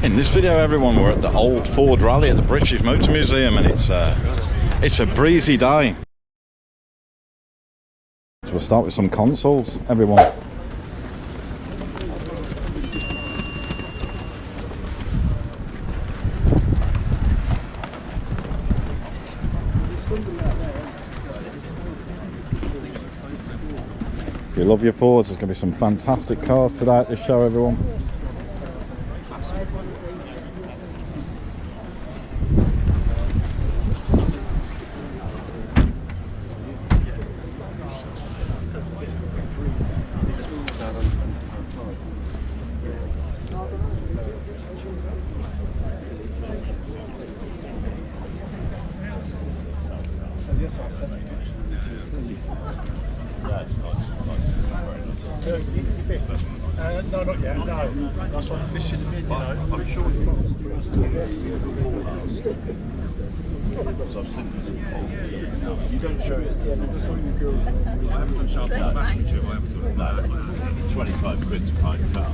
In this video, everyone, we're at the old Ford Rally at the British Motor Museum, and it's a breezy day. So we'll start with some consoles, everyone. If you love your Fords, there's going to be some fantastic cars today at this show, everyone. No, not yet, no. That's what fish in the bin, you know. I'm sure you You don't show it at the end of the song. I haven't shown that. No, 25 quid to find a car.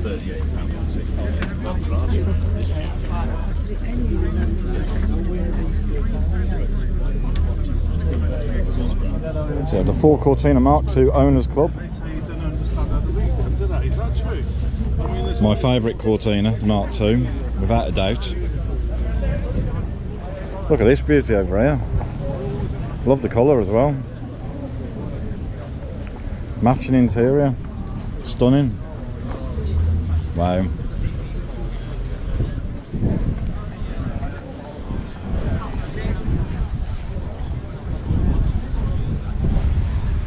£38. So the Ford Cortina Mark II Owners Club. My favourite Cortina Mark II, without a doubt. Look at this beauty over here. Love the colour as well. Matching interior. Stunning. Wow.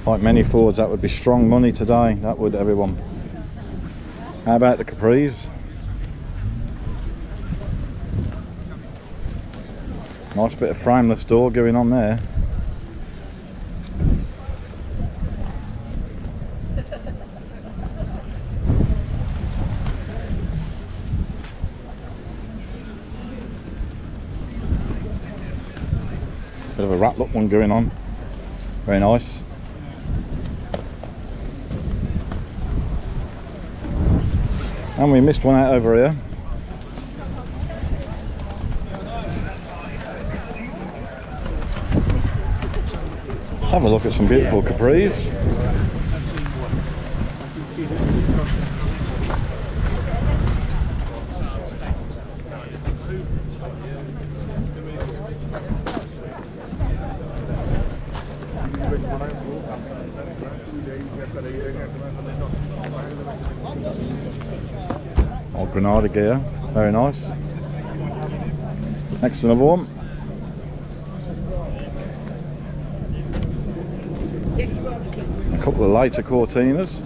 Like many Fords, that would be strong money today, that would, everyone. How about the Capris? Nice bit of frameless door going on there. Bit of a rat look one going on. Very nice. And we missed one out over here. Let's have a look at some beautiful Capris. Old Granada gear, very nice. Next to another one. A couple of lighter Cortinas.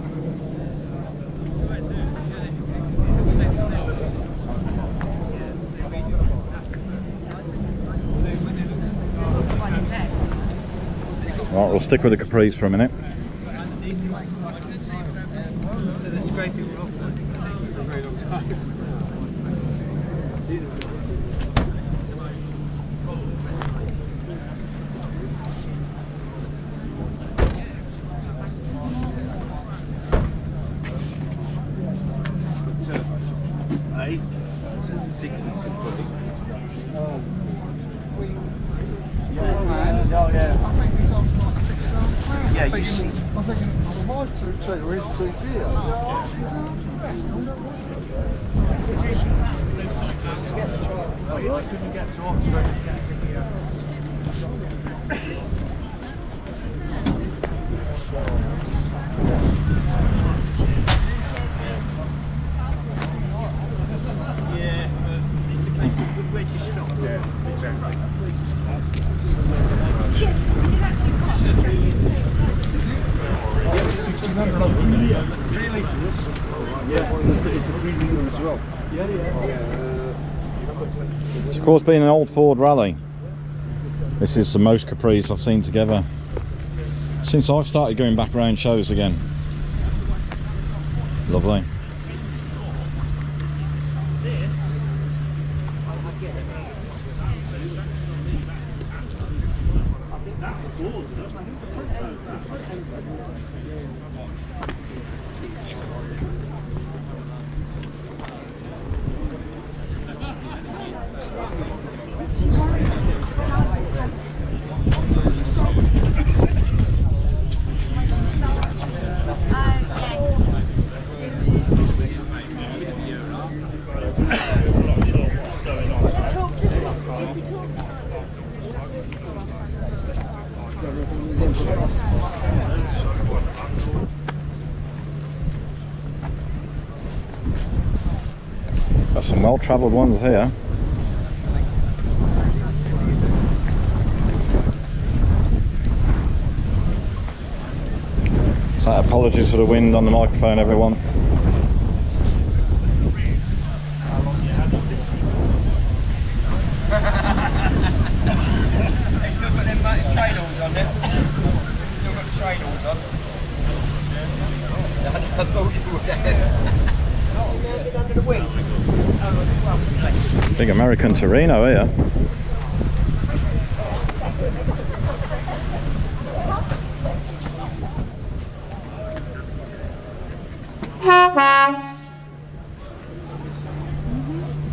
Right, we'll stick with the Capris for a minute. Yeah, you see. I'm thinking, well, my two-seater is too dear. I couldn't get to Oxford. Yeah, but it's the case of where do you stop? Yeah, exactly. Really? Yeah, it's a 3 litre as well. It's of course being an old Ford Rally. This is the most Capris I've seen together since I've started going back around shows again. Lovely. Got some well-travelled ones here. So apologies for the wind on the microphone, everyone. They still got them train horns on there. Still got the train horns on. I thought you were there. Under the wing. Big American Torino here.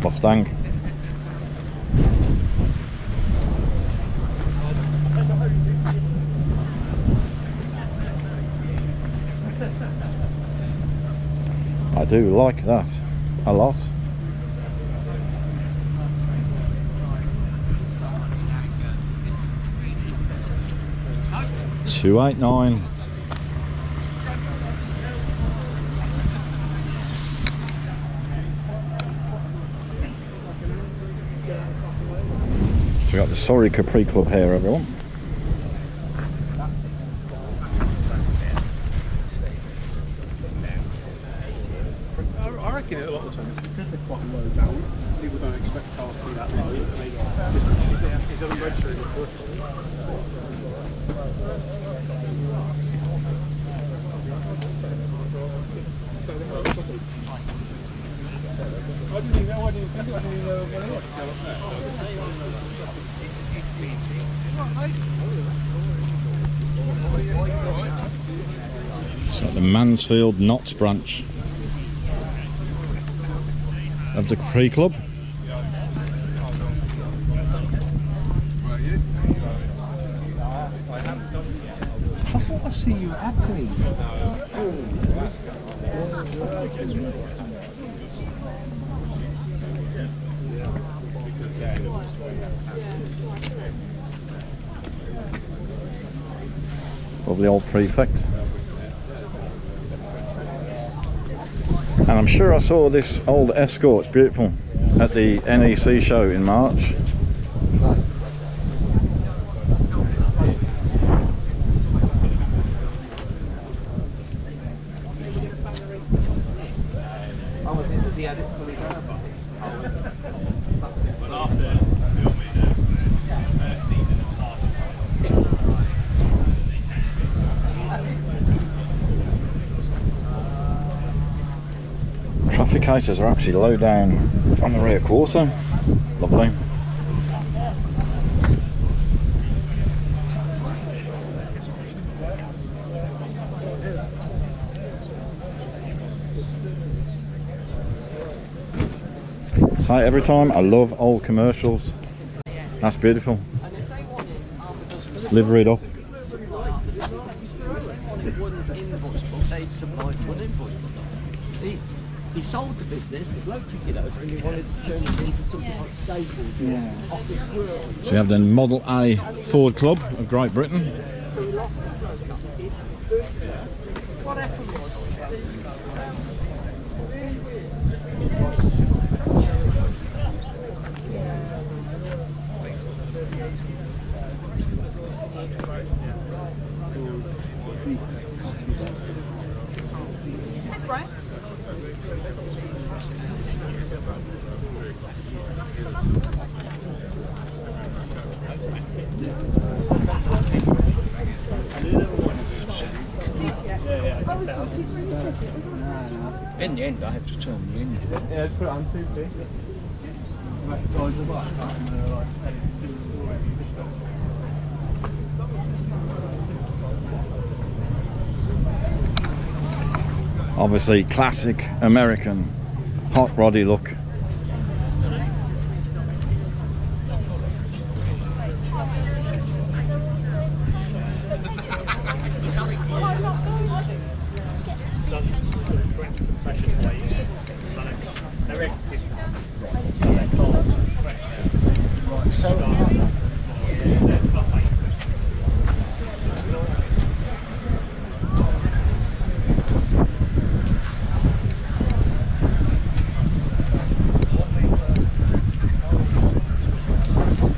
Mustang. I do like that a lot. $289. So we got the Sorry Capri Club here, everyone. I reckon a lot of the time it's because they're quite low down. People don't expect cars to be that low. They just it doesn't register in the course. I didn't even know. I didn't even know what it was. It's like the Mansfield Notts branch of the Capri Club. I thought I see you happily. Lovely old prefect. And I'm sure I saw this old Escort, it's beautiful, at the NEC show in March. Was he had it fully done? Trafficators are actually low down on the rear quarter. Lovely. So every time I love old commercials. That's beautiful. Liveried up. He sold the business, the bloke took it over and he wanted to turn it into something like stables, office world. So you have the Model A Ford Club of Great Britain. What happened was, Thanks, Brian. in the end I had to turn the engine. Yeah, let's put it on 250. Obviously classic American hot roddy look.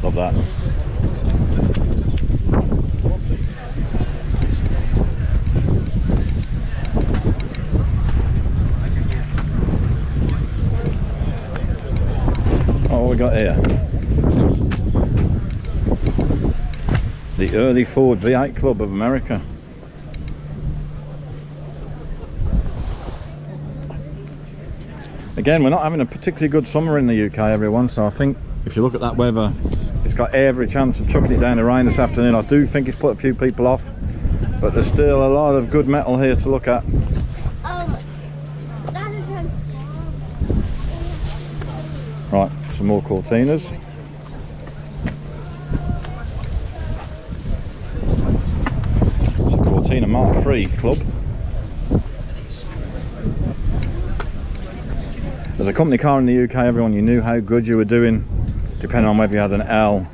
Love that. Oh, what we got here? The Early Ford V8 Club of America. Again, we're not having a particularly good summer in the UK, everyone, so I think if you look at that weather, it's got every chance of chucking it down the rain this afternoon. I do think it's put a few people off, but there's still a lot of good metal here to look at. Right, some more Cortinas. It's a Cortina Mark III club. As a company car in the UK, everyone, you knew how good you were doing depending on whether you had an L,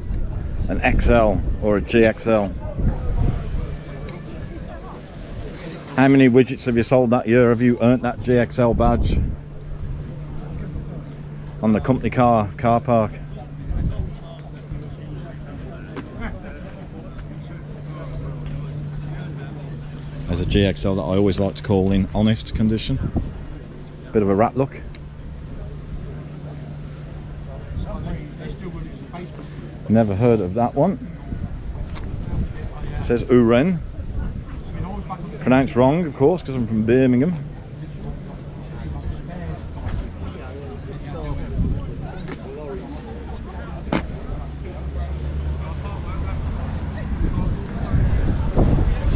an XL or a GXL. How many widgets have you sold that year? Have you earned that GXL badge on the company car park? There's a GXL that I always like to call in honest condition. Bit of a rat look. Never heard of that one. It says Uren. Pronounced wrong, of course, because I'm from Birmingham.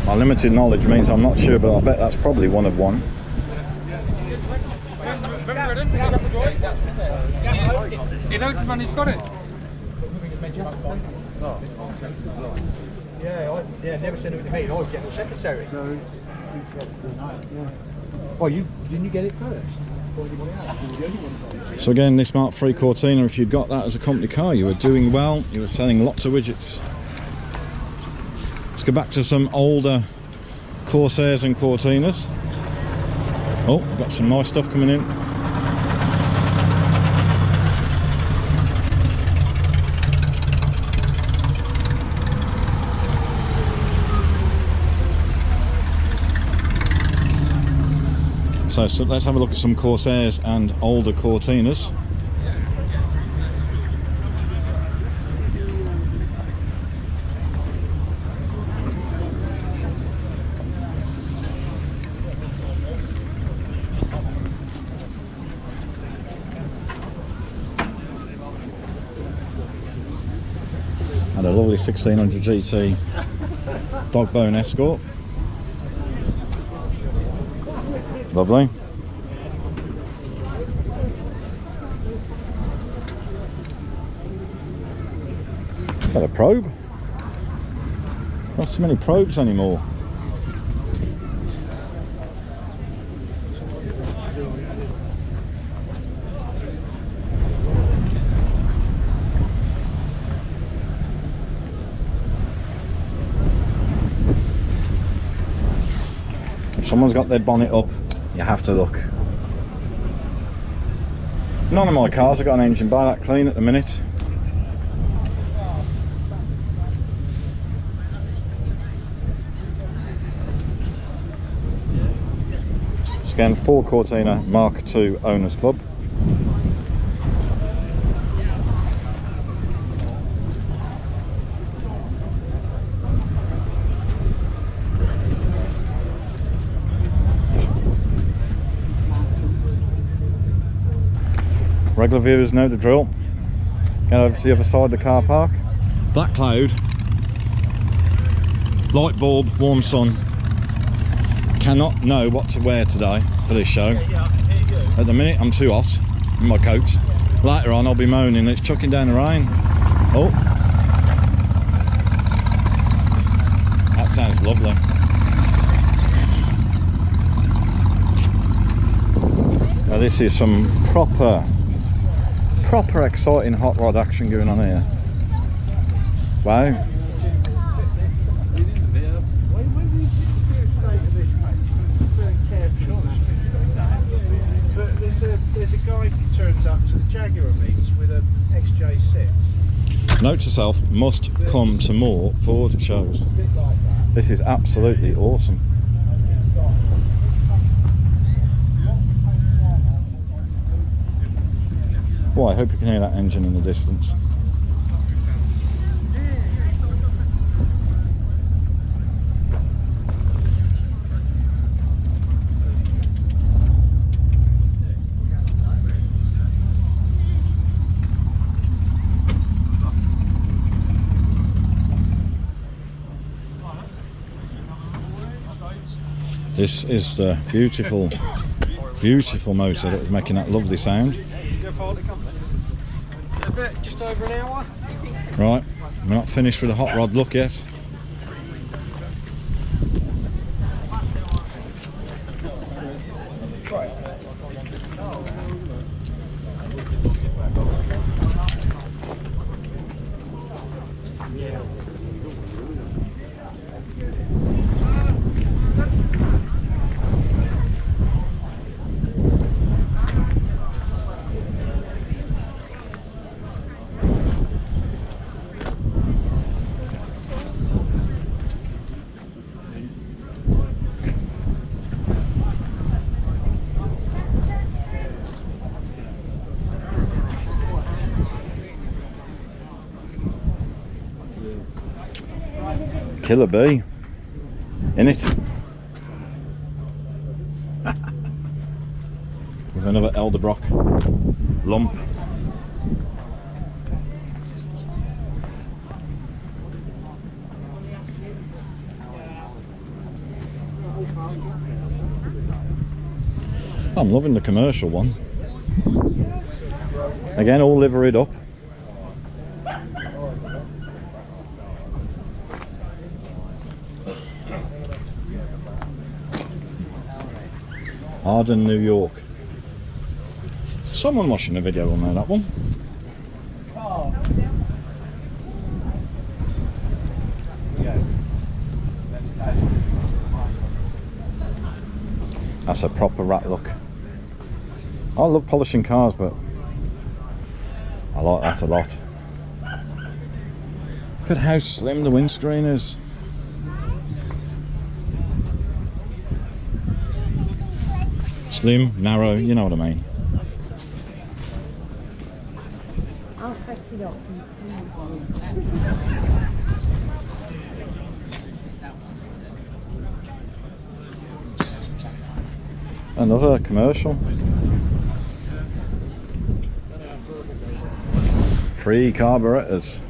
My limited knowledge means I'm not sure, but I bet that's probably one of one. You know the man who's got it? Yeah, never seen it with me. I always get the secretary. Oh, didn't you get it first? So again, this Mark III Cortina, if you'd got that as a company car, you were doing well. You were selling lots of widgets. Let's go back to some older Corsairs and Cortinas. Oh, got some nice stuff coming in. So let's have a look at some Corsairs and older Cortinas. And a lovely 1600 GT dog bone Escort. Lovely. Got a probe. Not so many probes anymore. If someone's got their bonnet up, you have to look. None of my cars have got an engine bay that clean at the minute. Again, Ford Cortina Mark II Owners Club. Regular viewers know the drill. Get over to the other side of the car park. Black cloud, light bulb, warm sun. Cannot know what to wear today for this show. At the minute I'm too hot in my coat. Later on I'll be moaning it's chucking down the rain. Oh, that sounds lovely. this is some proper exciting hot rod action going on here. Wow. But there's a guy who turns up to the Jaguar meets with a XJ6. Note to self, must come to more Ford shows. This is absolutely awesome. Well, I hope you can hear that engine in the distance. This is the beautiful motor that was making that lovely sound. Just over an hour. Right, we're not finished with the hot rod look yet. Killer bee in it with another Elderbrock lump. I'm loving the commercial one. Again, all liveried up. Arden, New York. Someone watching the video will know that one. That's a proper rat look. I love polishing cars, but I like that a lot. Look at how slim the windscreen is. Slim, narrow, you know what I mean. I'll take it up. Another commercial. 3 carburetors.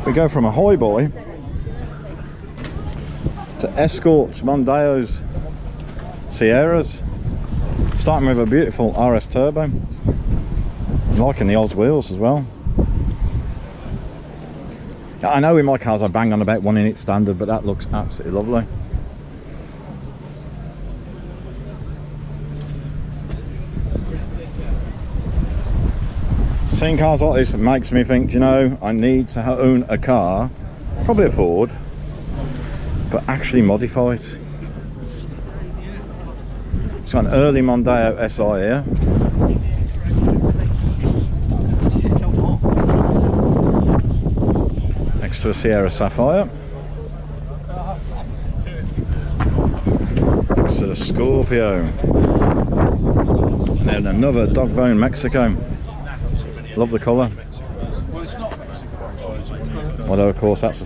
We go from a Hoy boy to Escorts, Mondeos, Sierras, starting with a beautiful RS turbo. I'm liking the Oz wheels as well. I know in my cars I bang on about 1 inch standard, but that looks absolutely lovely. Seeing cars like this makes me think, you know, I need to own a car, probably a Ford, but actually modify it. It's got an early Mondeo SI here. Next to a Sierra Sapphire. Next to the Scorpio. And then another dog bone Mexico. Love the colour. Although of course that's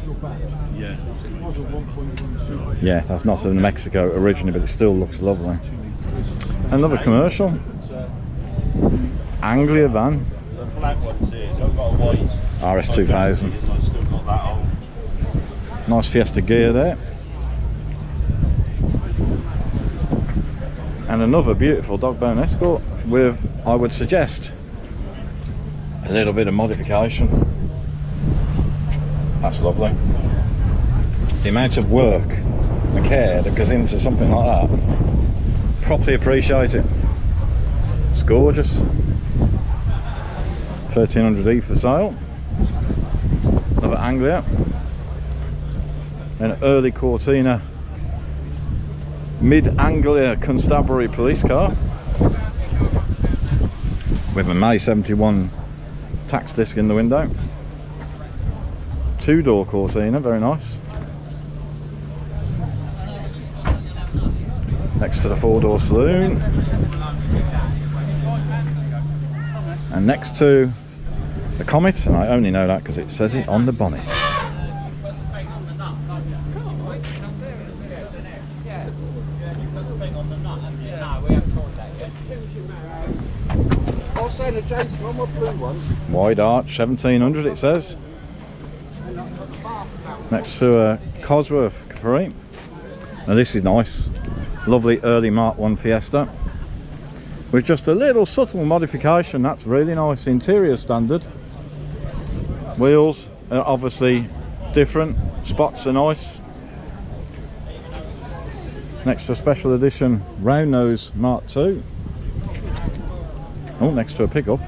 yeah, that's not in Mexico originally, but it still looks lovely. Another commercial Anglia van. RS 2000. Nice Fiesta gear there. And another beautiful dog bone Escort with, I would suggest, a little bit of modification. That's lovely. The amount of work and care that goes into something like that, properly appreciate it. It's gorgeous. 1300E for sale. Another Anglia. An early Cortina mid-Anglia constabulary police car with a May 71 tax disc in the window. Two-door Cortina, very nice. Next to the four-door saloon. And next to the Comet, and I only know that because it says it on the bonnet. Wide arch, 1700 it says. Next to a Cosworth Capri. Now this is nice. Lovely early Mark 1 Fiesta. With just a little subtle modification, that's really nice. Interior standard. Wheels are obviously different. Spots are nice. Next to a special edition round nose Mark 2. Oh, next to a pickup.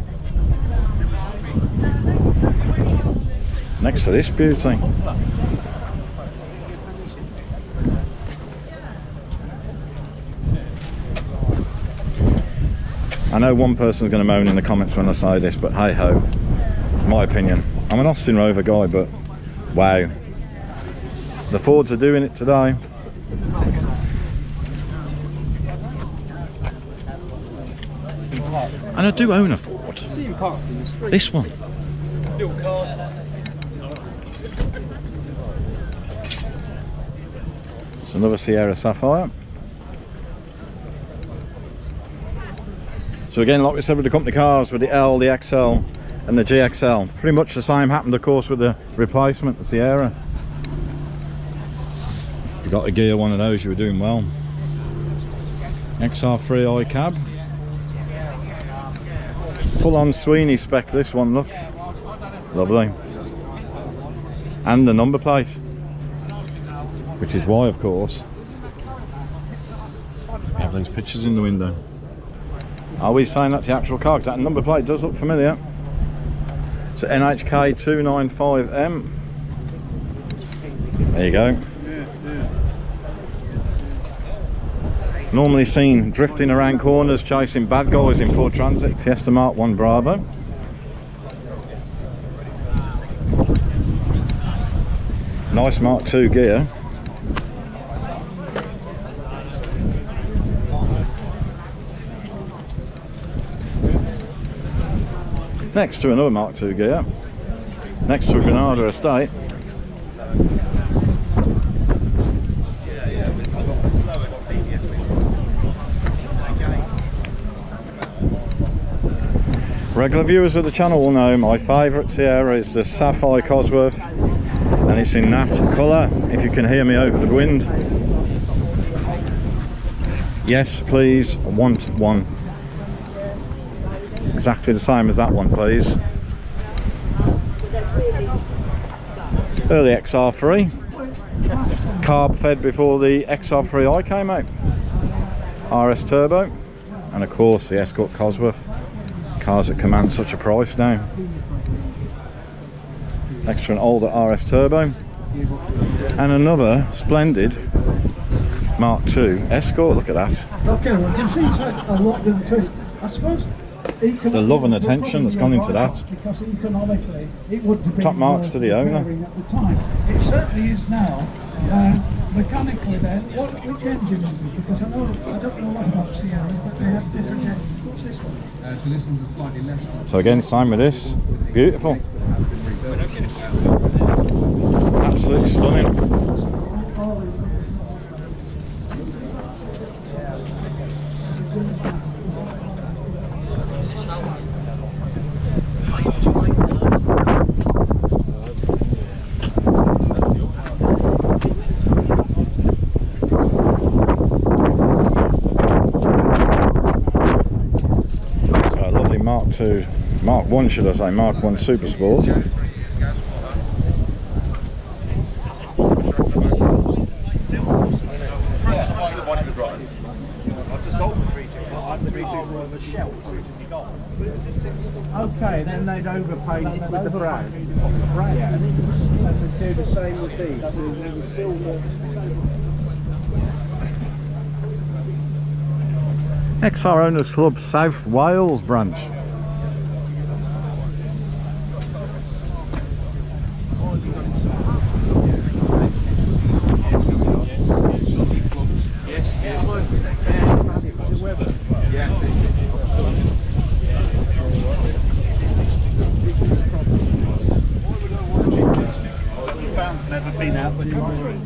Next to this beauty. I know one person's going to moan in the comments when I say this, but hey ho, my opinion. I'm an Austin Rover guy, but wow, the Fords are doing it today. And I do own a Ford. This one. It's another Sierra Sapphire. So again, like we said with the company cars, with the L, the XL and the GXL, pretty much the same happened of course with the replacement, the Sierra. If you got a gear one of those, you were doing well. XR3i cab. Full on Sweeney spec this one, look. Lovely. And the number plate. Which is why of course we have those pictures in the window. Are we saying that's the actual car? Because that number plate does look familiar. So NHK 295M. There you go. Normally seen drifting around corners chasing bad guys in Ford Transit. Fiesta Mark 1 Bravo. Nice Mark 2 gear. Next to another Mark II gear, next to a Granada estate. Regular viewers of the channel will know my favourite Sierra is the Sapphire Cosworth, and it's in that colour, if you can hear me over the wind. Yes, please, I want one. Exactly the same as that one, please. Early XR3. Carb fed before the XR3i came out. RS Turbo. And of course the Escort Cosworth. Cars that command such a price now. Next to an older RS Turbo. And another splendid Mark II Escort, look at that. Okay, well, you see a lot of the I suppose the love and attention that's gone into that. Because economically it would have been Top marks to the owner. at the time. It certainly is now. Mechanically then, which engine is it? Because I don't know what about Sierras, but they have different engines. What's this one? So this one's a slightly less. So again, same with this. Beautiful. Absolutely stunning. to Mark 1, should I say, Mark 1 Super Sport. Okay, then they'd overpaint with the brown. Yeah. And they'd do the same with these. The silver. XR Owners Club South Wales branch. Never been out the country.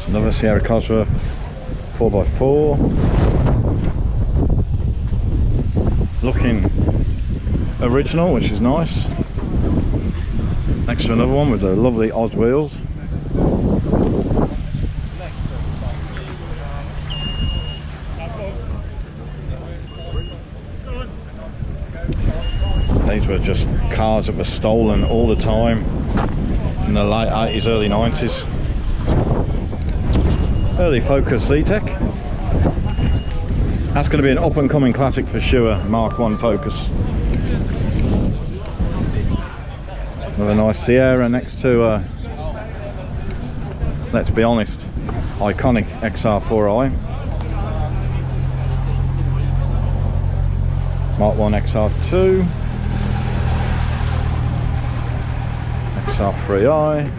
Another Sierra Cosworth 4x4, looking original, which is nice. Next to another one with the lovely Oz wheels. These were just cars that were stolen all the time in the late 80s, early 90s. Early Focus C-Tech. That's going to be an up and coming classic for sure, Mark 1 Focus. Another nice Sierra next to, let's be honest, iconic XR4i. Mark 1 XR2. XR3i.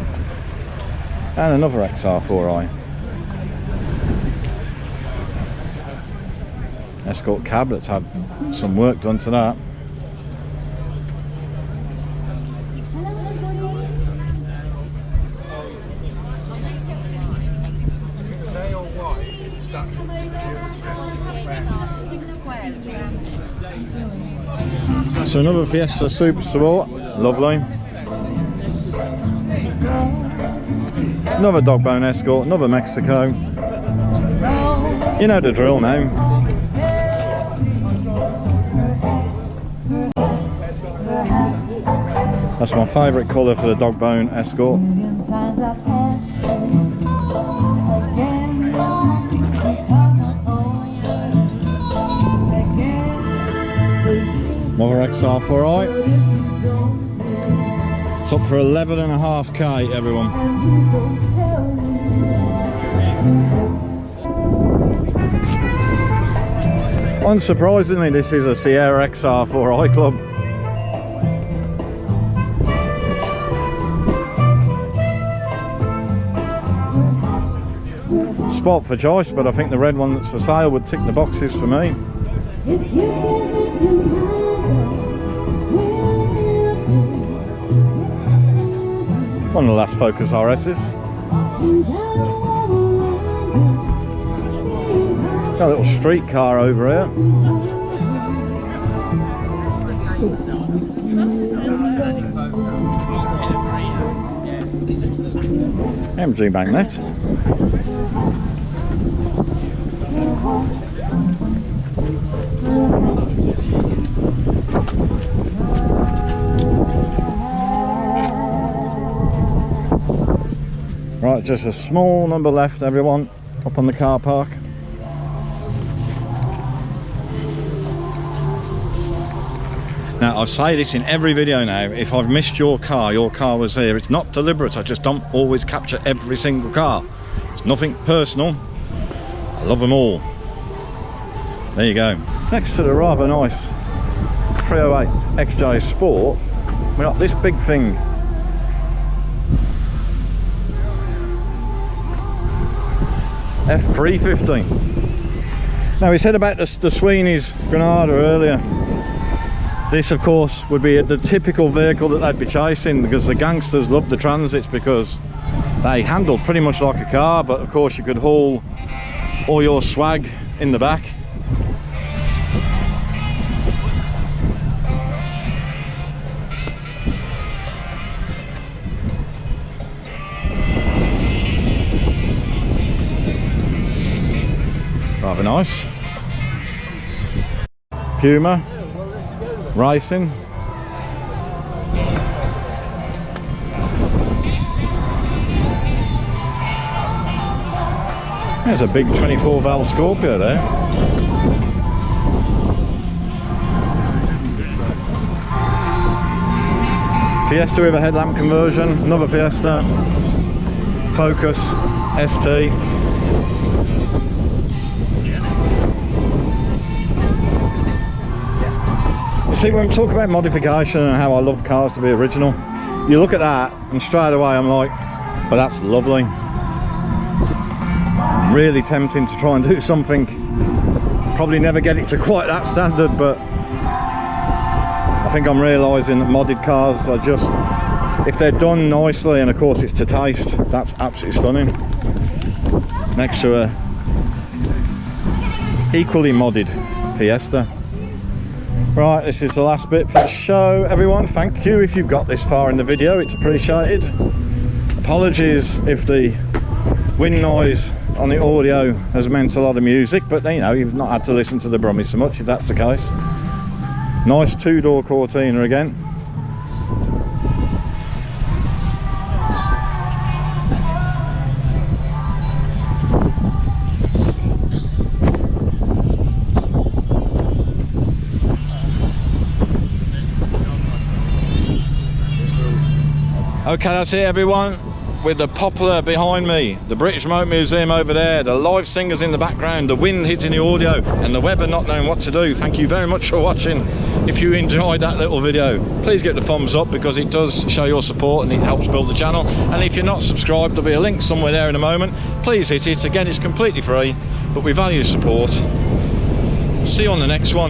And another XR4i. Escort cab that's had some work done to that. So another Fiesta Super Sport, lovely. Another dog bone Escort, another Mexico. You know the drill now. That's my favourite colour for the dog bone Escort. Another XR4i. It's up for 11.5k, everyone. Unsurprisingly, this is a Sierra XR4i club. Spot for choice, but I think the red one that's for sale would tick the boxes for me. One of the last Focus RS's. Got a little street car over here. MG magnet. Right, just a small number left, everyone, up on the car park. Now, I say this in every video now, if I've missed your car was here. It's not deliberate, I just don't always capture every single car. It's nothing personal. I love them all. There you go. Next to the rather nice 308 XJ Sport, we got this big thing. F350. Now we said about the Sweeney's Granada earlier. This of course would be the typical vehicle that they'd be chasing, because the gangsters love the Transits because they handle pretty much like a car, but of course you could haul all your swag in the back. Rather nice. Puma racing. There's a big 24 valve Scorpio there. Fiesta with a headlamp conversion, another Fiesta, Focus, ST. You see, when we talk about modification and how I love cars to be original, you look at that and straight away I'm like, but that's lovely. Really tempting to try and do something, probably never get it to quite that standard, but I think I'm realising that modded cars are just, if they're done nicely and of course it's to taste, that's absolutely stunning. Next to a equally modded Fiesta. Right, this is the last bit for the show, everyone. Thank you if you've got this far in the video, it's appreciated. Apologies if the wind noise on the audio has meant a lot of music, but you know, you've not had to listen to the Brummy so much if that's the case. Nice two-door Cortina again. Okay, that's it everyone, with the Poplar behind me, the British Motor Museum over there, the live singers in the background, the wind hitting the audio, and the weather not knowing what to do. Thank you very much for watching. If you enjoyed that little video, please give it a thumbs up because it does show your support and it helps build the channel. And if you're not subscribed, there'll be a link somewhere there in a moment. Please hit it. Again, it's completely free, but we value support. See you on the next one.